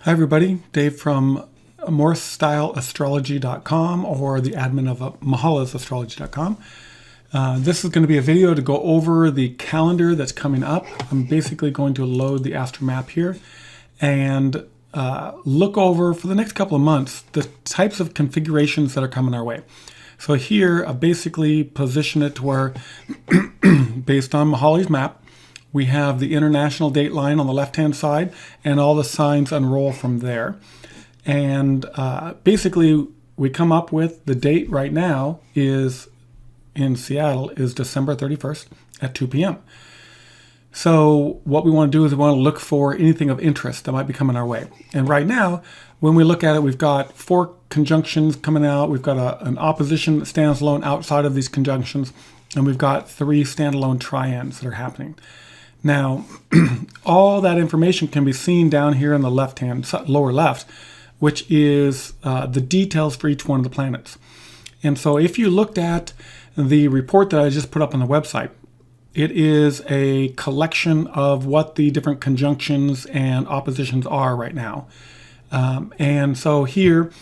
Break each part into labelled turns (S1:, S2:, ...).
S1: Hi everybody, Dave from MorseStyleAstrology.com or the admin of MahalaSastrology.com. This is going to be a video to go over the calendar that's coming up. I'm basically going to load the astro map here and look over for the next couple of months the types of configurations that are coming our way. So here I basically position it to where based on Mahali's map, we have the international date line on the left-hand side, and all the signs unroll from there. And basically, we come up with the date right now is in Seattle is December 31st at 2 p.m. So what we want to do is we want to look for anything of interest that might be coming our way. And right now, when we look at it, we've got 4 conjunctions coming out. We've got an opposition that stands alone outside of these conjunctions, and we've got 3 standalone triads that are happening. Now, all that information can be seen down here in the left-hand, lower left, which is the details for each one of the planets. And so if you looked at the report that I just put up on the website, it is a collection of what the different conjunctions and oppositions are right now. And so here,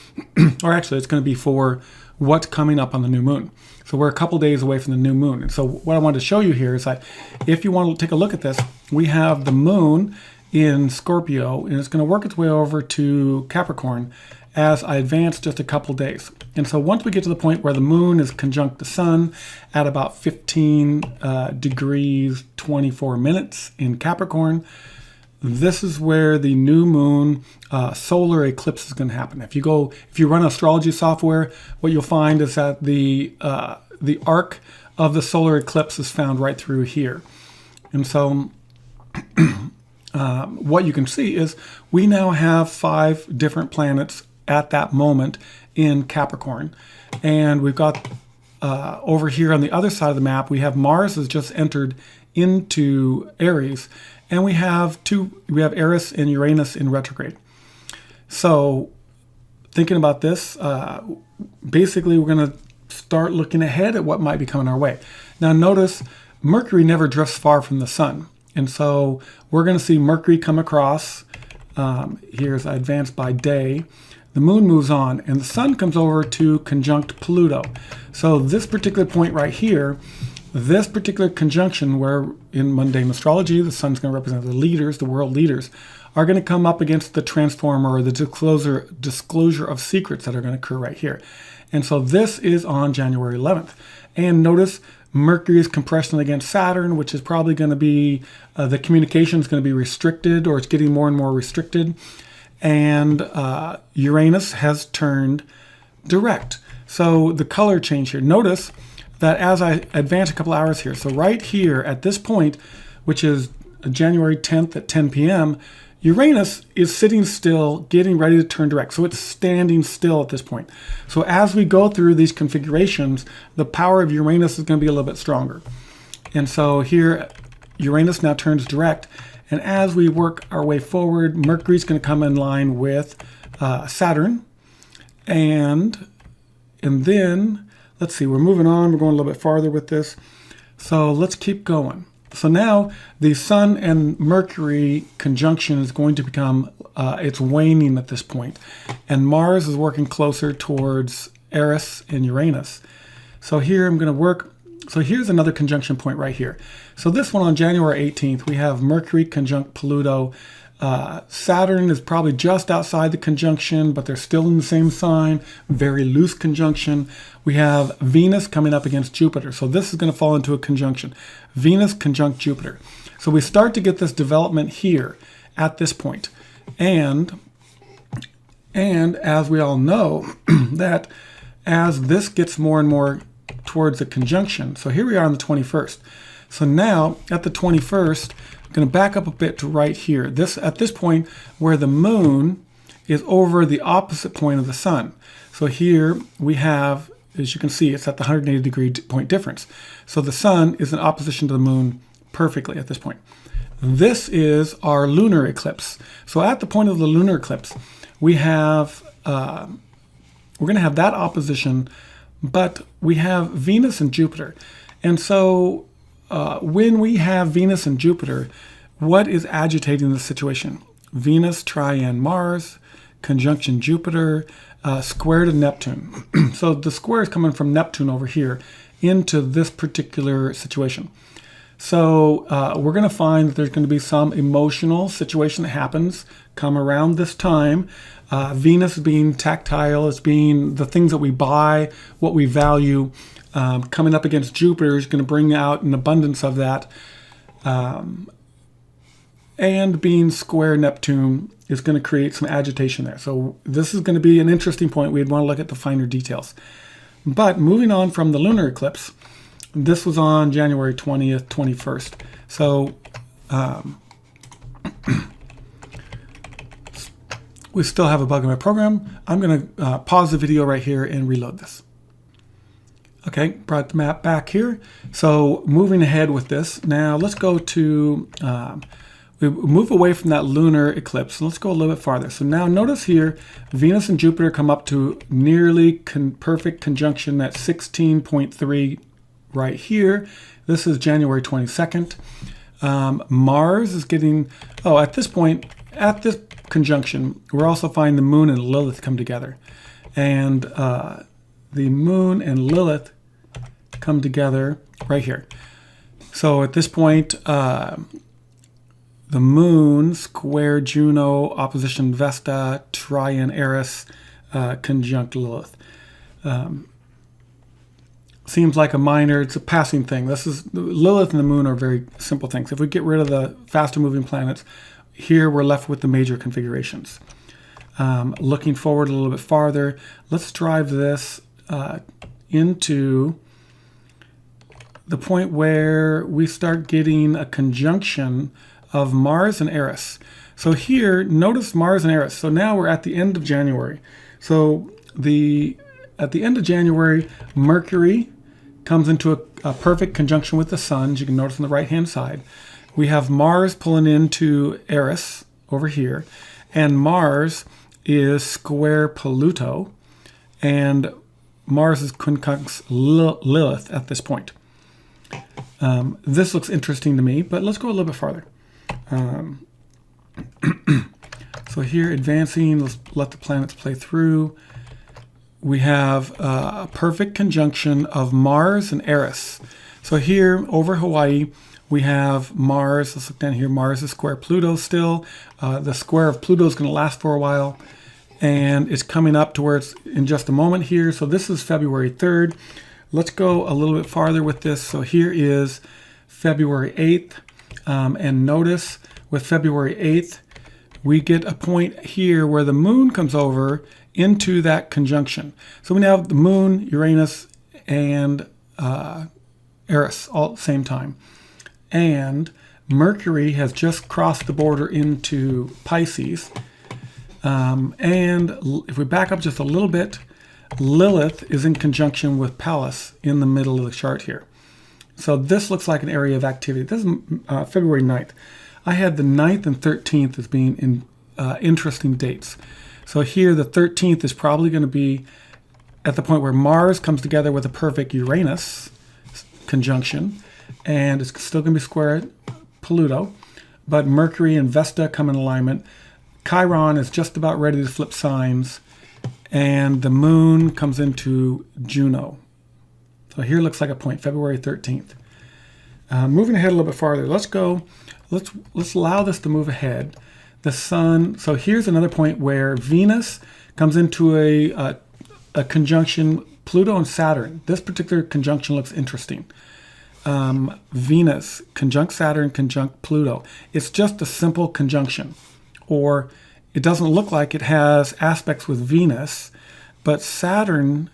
S1: or actually it's going to be for what's coming up on the new moon. So we're a couple days away from the new moon. And so what I wanted to show you here is that if you want to take a look at this, we have the moon in Scorpio, and it's going to work its way over to Capricorn as I advance just a couple days. And so once we get to the point where the moon is conjunct the sun at about 15 degrees 24 minutes in Capricorn, this is where the new moon solar eclipse is going to happen. If you run astrology software, what you'll find is that the arc of the solar eclipse is found right through here. And so what you can see is we now have 5 different planets at that moment in Capricorn. And we've got over here on the other side of the map, we have Mars has just entered into Aries. And we have Eris and Uranus in retrograde. So thinking about this, basically we're going to start looking ahead at what might be coming our way. Now notice Mercury never drifts far from the sun. And so we're going to see Mercury come across. Here's advanced by day. The moon moves on and the sun comes over to conjunct Pluto. So this particular point right here, this particular conjunction where in mundane astrology, the sun's going to represent the leaders, the world leaders, are going to come up against the transformer or the disclosure of secrets that are going to occur right here. And so this is on January 11th. And notice Mercury is compressing against Saturn, which is probably going to be, the communication is going to be restricted, or it's getting more and more restricted. And Uranus has turned direct. So the color change here. Notice that as I advance a couple hours here, so right here at this point, which is January 10th at 10 p.m., Uranus is sitting still, getting ready to turn direct. So it's standing still at this point. So as we go through these configurations, the power of Uranus is going to be a little bit stronger. And so here, Uranus now turns direct. And as we work our way forward, Mercury is going to come in line with Saturn. And then, let's see, we're moving on. We're going a little bit farther with this. So let's keep going. So now the Sun and Mercury conjunction is going to become, it's waning at this point. And Mars is working closer towards Eris and Uranus. So here I'm going to work. So here's another conjunction point right here. So this one on January 18th, we have Mercury conjunct Pluto. Saturn is probably just outside the conjunction, but they're still in the same sign, very loose conjunction. We have Venus coming up against Jupiter. So this is going to fall into a conjunction. Venus conjunct Jupiter. So we start to get this development here at this point. And as we all know, that as this gets more and more towards the conjunction, so here we are on the 21st. So now at the 21st, I'm going to back up a bit to right here. At this point where the moon is over the opposite point of the sun. So here we have, as you can see, it's at the 180 degree point difference. So the sun is in opposition to the moon perfectly at this point. This is our lunar eclipse. So at the point of the lunar eclipse, we have, we're going to have that opposition, but we have Venus and Jupiter. And so when we have Venus and Jupiter, what is agitating the situation? Venus trine Mars, conjunction Jupiter, square to Neptune. So the square is coming from Neptune over here into this particular situation. So we're going to find that there's going to be some emotional situation that happens come around this time. Venus being tactile, as being the things that we buy, what we value, coming up against Jupiter is going to bring out an abundance of that. And being square Neptune is going to create some agitation there. So this is going to be an interesting point. We'd want to look at the finer details. But moving on from the lunar eclipse, this was on January 20th, 21st. So we still have a bug in my program. I'm going to pause the video right here and reload this. Okay, brought the map back here. So moving ahead with this, now let's go to, we move away from that lunar eclipse. Let's go a little bit farther. So now notice here, Venus and Jupiter come up to nearly perfect conjunction at 16.3 right here. This is January 22nd. Mars is getting, at this point, at this conjunction, we're also finding the moon and Lilith come together. And the moon and Lilith come together right here. So at this point, the moon square Juno, opposition Vesta, trine Eris, conjunct Lilith. Seems like a minor, it's a passing thing. This is Lilith and the moon are very simple things. If we get rid of the faster moving planets, here we're left with the major configurations. Looking forward a little bit farther, let's drive this into the point where we start getting a conjunction of Mars and Eris. So here, notice Mars and Eris. So now we're at the end of January. So at the end of January, Mercury comes into a perfect conjunction with the sun, as you can notice on the right-hand side. We have Mars pulling into Eris over here, and Mars is square Pluto, and Mars is conjuncts Lilith at this point. This looks interesting to me, but let's go a little bit farther. So here, advancing, let's let the planets play through. We have a perfect conjunction of Mars and Eris. So here, over Hawaii, we have Mars. Let's look down here. Mars is square Pluto still. The square of Pluto is going to last for a while. And it's coming up to where it's in just a moment here. So this is February 3rd. Let's go a little bit farther with this. So here is February 8th. And notice with February 8th, we get a point here where the moon comes over into that conjunction. So we now have the moon, Uranus, and Eris all at the same time. And Mercury has just crossed the border into Pisces. And if we back up just a little bit, Lilith is in conjunction with Pallas in the middle of the chart here. So this looks like an area of activity. This is February 9th. I had the 9th and 13th as being interesting dates. So here the 13th is probably going to be at the point where Mars comes together with a perfect Uranus conjunction, and it's still going to be square Pluto, but Mercury and Vesta come in alignment. Chiron is just about ready to flip signs, and the moon comes into Juno. So here looks like a point, February 13th. Moving ahead a little bit farther, let's allow this to move ahead. The sun, so here's another point where Venus comes into a conjunction, Pluto and Saturn. This particular conjunction looks interesting. Venus, conjunct Saturn, conjunct Pluto. It's just a simple conjunction, or it doesn't look like it has aspects with Venus, but Saturn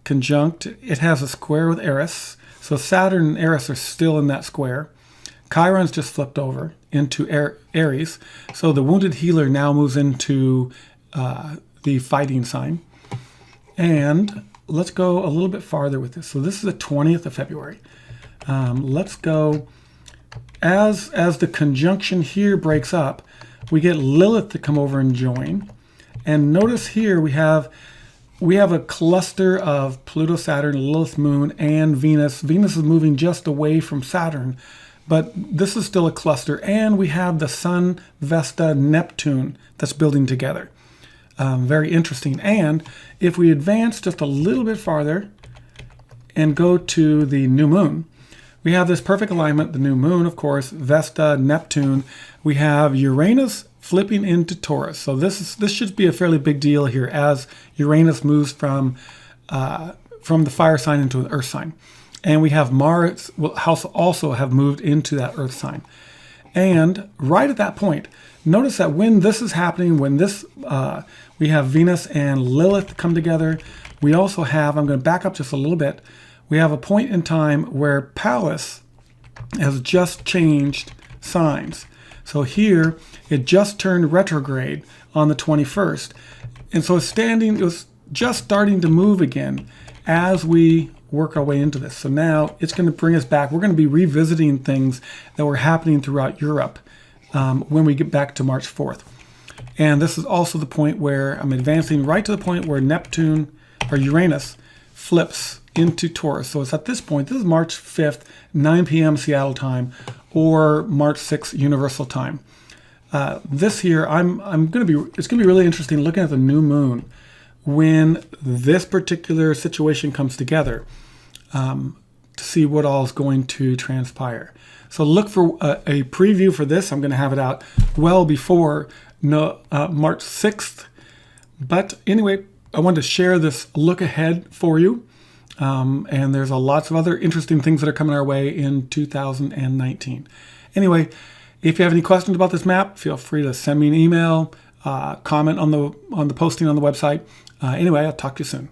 S1: conjunct, it has a square with Eris. So Saturn and Eris are still in that square. Chiron's just flipped over into Aries. So the wounded healer now moves into the fighting sign. And let's go a little bit farther with this. So this is the 20th of February. Let's go, as the conjunction here breaks up, we get Lilith to come over and join. And notice here we have a cluster of Pluto, Saturn, Lilith, Moon, and Venus. Venus is moving just away from Saturn, but this is still a cluster, and we have the Sun, Vesta, Neptune that's building together. Very interesting. And if we advance just a little bit farther and go to the new moon, we have this perfect alignment, the new moon, of course, Vesta, Neptune. We have Uranus flipping into Taurus. So this should be a fairly big deal here as Uranus moves from the fire sign into an earth sign. And we have Mars will also have moved into that earth sign. And right at that point, notice that when this is happening, when this we have Venus and Lilith come together, we also have, I'm going to back up just a little bit, we have a point in time where Pallas has just changed signs. So here, it just turned retrograde on the 21st. And so it was just starting to move again as we work our way into this. So now it's going to bring us back. We're going to be revisiting things that were happening throughout Europe when we get back to March 4th. And this is also the point where I'm advancing right to the point where Neptune or Uranus flips into Taurus. So it's at this point, this is March 5th, 9 p.m. Seattle time, or March 6th Universal time. This here, it's going to be really interesting looking at the new moon when this particular situation comes together to see what all is going to transpire. So look for a preview for this. I'm going to have it out well before March 6th. But anyway, I wanted to share this look ahead for you. And there's lots of other interesting things that are coming our way in 2019. Anyway, if you have any questions about this map, feel free to send me an email, comment on the posting on the website. Anyway, I'll talk to you soon.